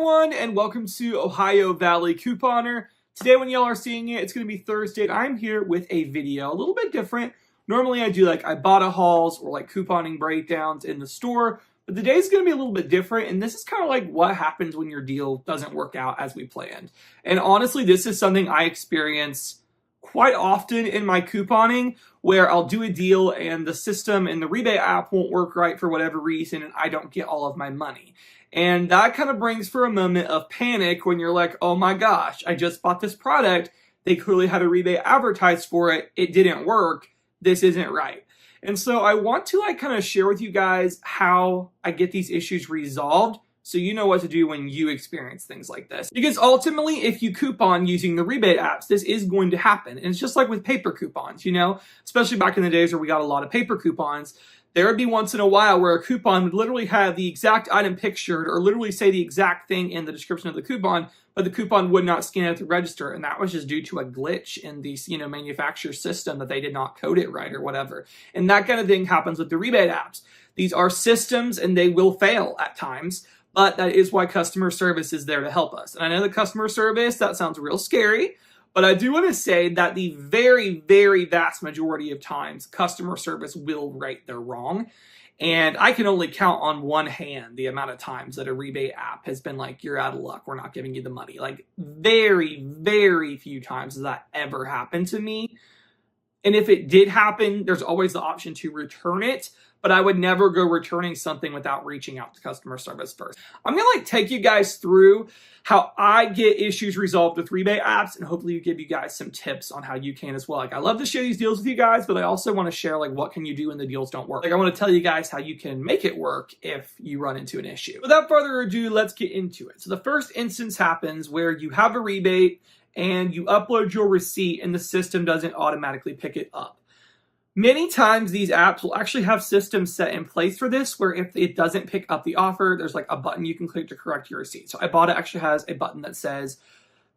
everyone, and welcome to Ohio Valley Couponer. Today when y'all are seeing it, it's going to be Thursday. I'm here with a video, a little bit different. Normally I do like Ibotta hauls or like couponing breakdowns in the store, but the day's going to be a little bit different, and this is kind of like what happens when your deal doesn't work out as we planned. And honestly, this is something I experience quite often in my couponing, where I'll do a deal and the system and the rebate app won't work right for whatever reason, and I don't get all of my money. And that kind of brings for a moment of panic when you're like, oh my gosh, I just bought this product. They clearly had a rebate advertised for it. It didn't work. This isn't right. And so I want to kind of share with you guys how I get these issues resolved, so you know what to do when you experience things like this. Because ultimately, if you coupon using the rebate apps, this is going to happen. And it's just like with paper coupons, you know, especially back in the days where we got a lot of paper coupons. There would be once in a while where a coupon would literally have the exact item pictured or literally say the exact thing in the description of the coupon, but the coupon would not scan at the register. And that was just due to a glitch in the manufacturer system that they did not code it right or whatever. And that kind of thing happens with the rebate apps. These are systems and they will fail at times, but that is why customer service is there to help us. And I know the customer service, that sounds real scary, but I do want to say that the very, very vast majority of times, customer service will right their wrong. And I can only count on one hand the amount of times that a rebate app has been like, you're out of luck, we're not giving you the money. Like, very, very few times has that ever happened to me. And if it did happen, there's always the option to return it, but I would never go returning something without reaching out to customer service first. I'm gonna take you guys through how I get issues resolved with rebate apps, and hopefully give you guys some tips on how you can as well. Like, I love to share these deals with you guys, but I also want to share like what can you do when the deals don't work. Like, I want to tell you guys how you can make it work if you run into an issue. Without further ado, let's get into it. So the first instance happens where you have a rebate and you upload your receipt and the system doesn't automatically pick it up. Many times these apps will actually have systems set in place for this, where if it doesn't pick up the offer, there's like a button you can click to correct your receipt. So Ibotta actually has a button that says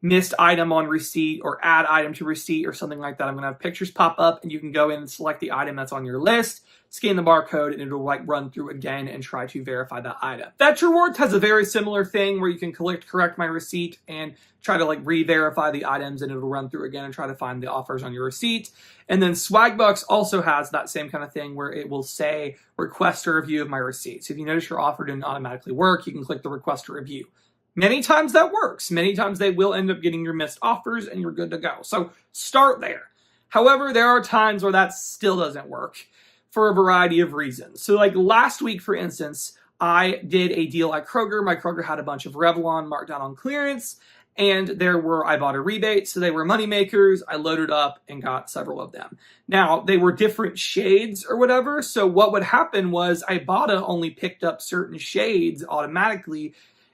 missed item on receipt or add item to receipt or something like that. I'm going to have pictures pop up and you can go in and select the item that's on your list, scan the barcode, and it'll like run through again and try to verify that item. Fetch Rewards has a very similar thing where you can correct my receipt and try to like re-verify the items, and it'll run through again and try to find the offers on your receipt. And then Swagbucks also has that same kind of thing where it will say request a review of my receipt. So if you notice your offer didn't automatically work, you can click the request a review. Many times that works. Many times they will end up getting your missed offers and you're good to go. So start there. However, there are times where that still doesn't work for a variety of reasons. So like last week, for instance, I did a deal at Kroger. My Kroger had a bunch of Revlon marked down on clearance, and there were Ibotta rebates. So they were money makers. I loaded up and got several of them. Now, they were different shades or whatever. So what would happen was Ibotta only picked up certain shades automatically.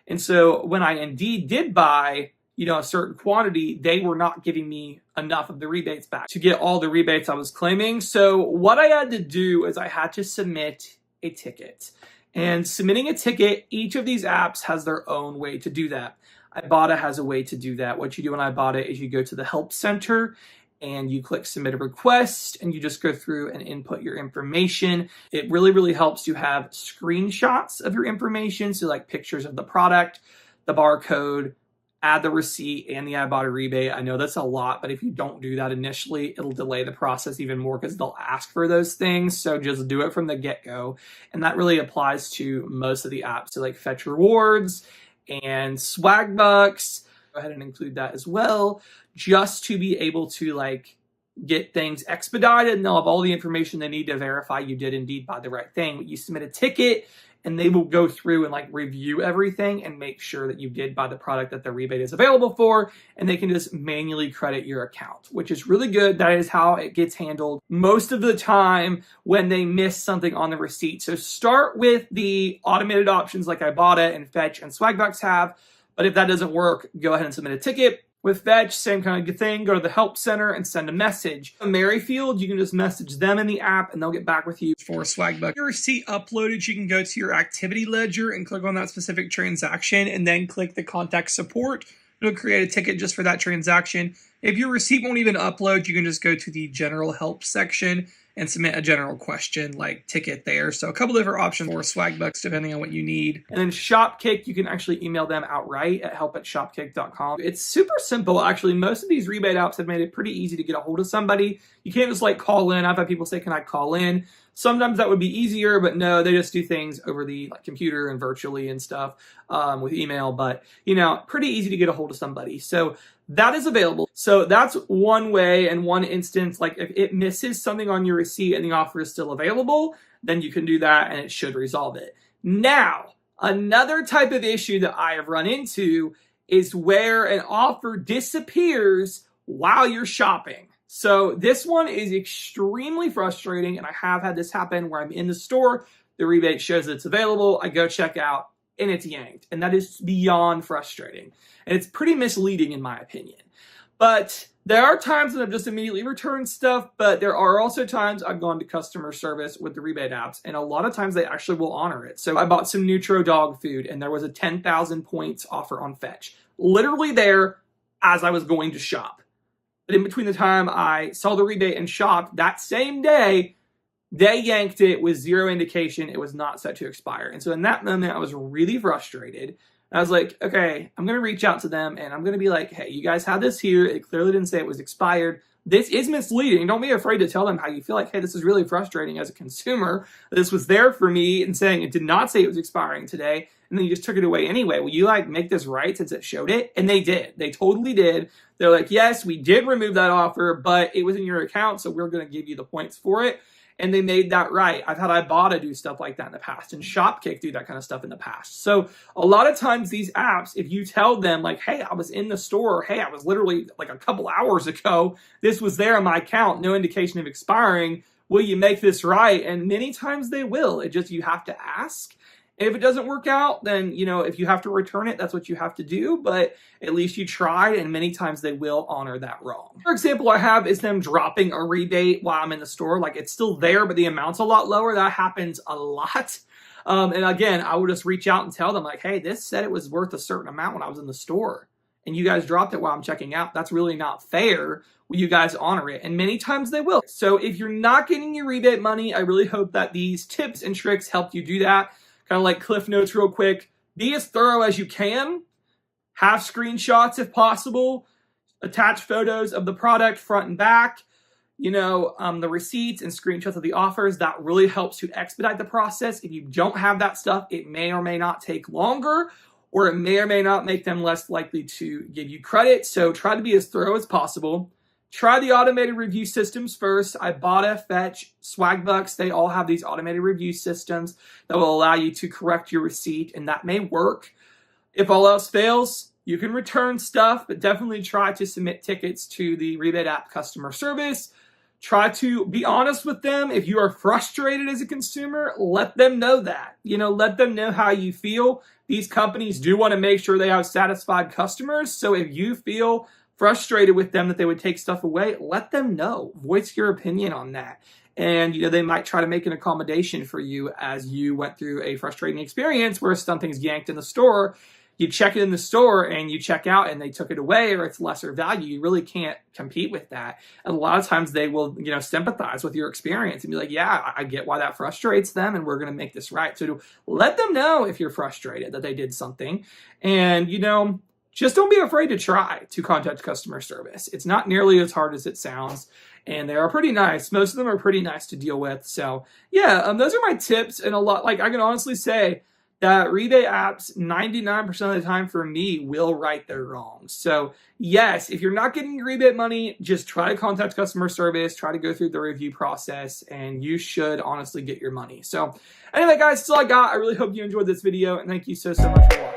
And so when I indeed did buy, a certain quantity, they were not giving me enough of the rebates back to get all the rebates I was claiming. So what I had to do is I had to submit a ticket. And submitting a ticket, each of these apps has their own way to do that. Ibotta has a way to do that. What you do in Ibotta is you go to the help center and you click submit a request and you just go through and input your information. It really, really helps to have screenshots of your information. So like pictures of the product, the barcode, add the receipt and the Ibotta rebate. I know that's a lot, but if you don't do that initially, it'll delay the process even more because they'll ask for those things. So just do it from the get-go. And that really applies to most of the apps. So like Fetch Rewards and Swagbucks. Go ahead and include that as well, just to be able to like get things expedited, and they'll have all the information they need to verify you did indeed buy the right thing. But you submit a ticket and they will go through and like review everything and make sure that you did buy the product that the rebate is available for, and they can just manually credit your account, which is really good. That is how it gets handled most of the time when they miss something on the receipt. So start with the automated options like Ibotta and Fetch and Swagbucks have, but if that doesn't work, go ahead and submit a ticket. With Fetch, same kind of thing. Go to the help center and send a message. Merryfield, you can just message them in the app and they'll get back with you. For Swagbucks, your receipt uploaded, you can go to your activity ledger and click on that specific transaction and then click the contact support. It'll create a ticket just for that transaction. If your receipt won't even upload, you can just go to the general help section and submit a general question like ticket there. So a couple different options for swag bucks depending on what you need. And then Shopkick, you can actually email them outright at help@shopkick.com. It's super simple, actually. Most of these rebate apps have made it pretty easy to get a hold of somebody. You can't just like call in. I've had people say, can I call in? Sometimes that would be easier, but no, they just do things over the computer and virtually and stuff with email. But, you know, pretty easy to get a hold of somebody. So that is available. So that's one way and one instance. Like if it misses something on your receipt and the offer is still available, then you can do that and it should resolve it. Now, another type of issue that I have run into is where an offer disappears while you're shopping. So this one is extremely frustrating, and I have had this happen where I'm in the store, the rebate shows that it's available, I go check out, and it's yanked. And that is beyond frustrating. And it's pretty misleading in my opinion. But there are times when I've just immediately returned stuff, but there are also times I've gone to customer service with the rebate apps, and a lot of times they actually will honor it. So I bought some Nutro dog food, and there was a 10,000 points offer on Fetch. Literally there as I was going to shop. But in between the time I saw the rebate and shopped, that same day, they yanked it with zero indication it was not set to expire. And so in that moment, I was really frustrated. I was like, okay, I'm going to reach out to them and I'm going to be like, hey, you guys had this here. It clearly didn't say it was expired. This is misleading. Don't be afraid to tell them how you feel like, hey, this is really frustrating as a consumer. This was there for me and saying it did not say it was expiring today. And then you just took it away anyway. Will you like make this right since it showed it? And they did. They totally did. They're like, yes, we did remove that offer, but it was in your account, so we're going to give you the points for it. And they made that right. I've had Ibotta do stuff like that in the past, and Shopkick do that kind of stuff in the past. So a lot of times these apps, if you tell them like, hey, I was in the store, hey, I was literally like a couple hours ago, this was there on my account, no indication of expiring, will you make this right? And many times they will. It just, you have to ask. And if it doesn't work out, then, you know, if you have to return it, that's what you have to do. But at least you tried, and many times they will honor that wrong. For example, I have is them dropping a rebate while I'm in the store. Like it's still there, but the amount's a lot lower. That happens a lot. And again, I would just reach out and tell them like, hey, this said it was worth a certain amount when I was in the store, and you guys dropped it while I'm checking out. That's really not fair. Will you guys honor it? And many times they will. So if you're not getting your rebate money, I really hope that these tips and tricks help you do that. Kind of like Cliff Notes real quick. Be as thorough as you can. Have screenshots if possible. Attach photos of the product front and back. You know, the receipts and screenshots of the offers. That really helps to expedite the process. If you don't have that stuff, it may or may not take longer, or it may or may not make them less likely to give you credit. So try to be as thorough as possible. Try the automated review systems first. Ibotta, Fetch, Swagbucks, they all have these automated review systems that will allow you to correct your receipt, and that may work. If all else fails, you can return stuff, but definitely try to submit tickets to the Rebate app customer service. Try to be honest with them. If you are frustrated as a consumer, let them know that. You know, let them know how you feel. These companies do want to make sure they have satisfied customers. So if you feel frustrated with them that they would take stuff away, let them know. Voice your opinion on that. And, you know, they might try to make an accommodation for you as you went through a frustrating experience where something's yanked in the store. You check it in the store and you check out and they took it away, or it's lesser value. You really can't compete with that. And a lot of times they will, you know, sympathize with your experience and be like, yeah, I get why that frustrates them, and we're going to make this right. So to let them know if you're frustrated that they did something. And, you know, just don't be afraid to try to contact customer service. It's not nearly as hard as it sounds, and they are pretty nice. Most of them are pretty nice to deal with. So yeah, those are my tips. And a lot, like I can honestly say that rebate apps 99% of the time for me will right their wrongs. So yes, if you're not getting your rebate money, just try to contact customer service, try to go through the review process, and you should honestly get your money. So anyway, guys, that's all I got. I really hope you enjoyed this video, and thank you so much for watching.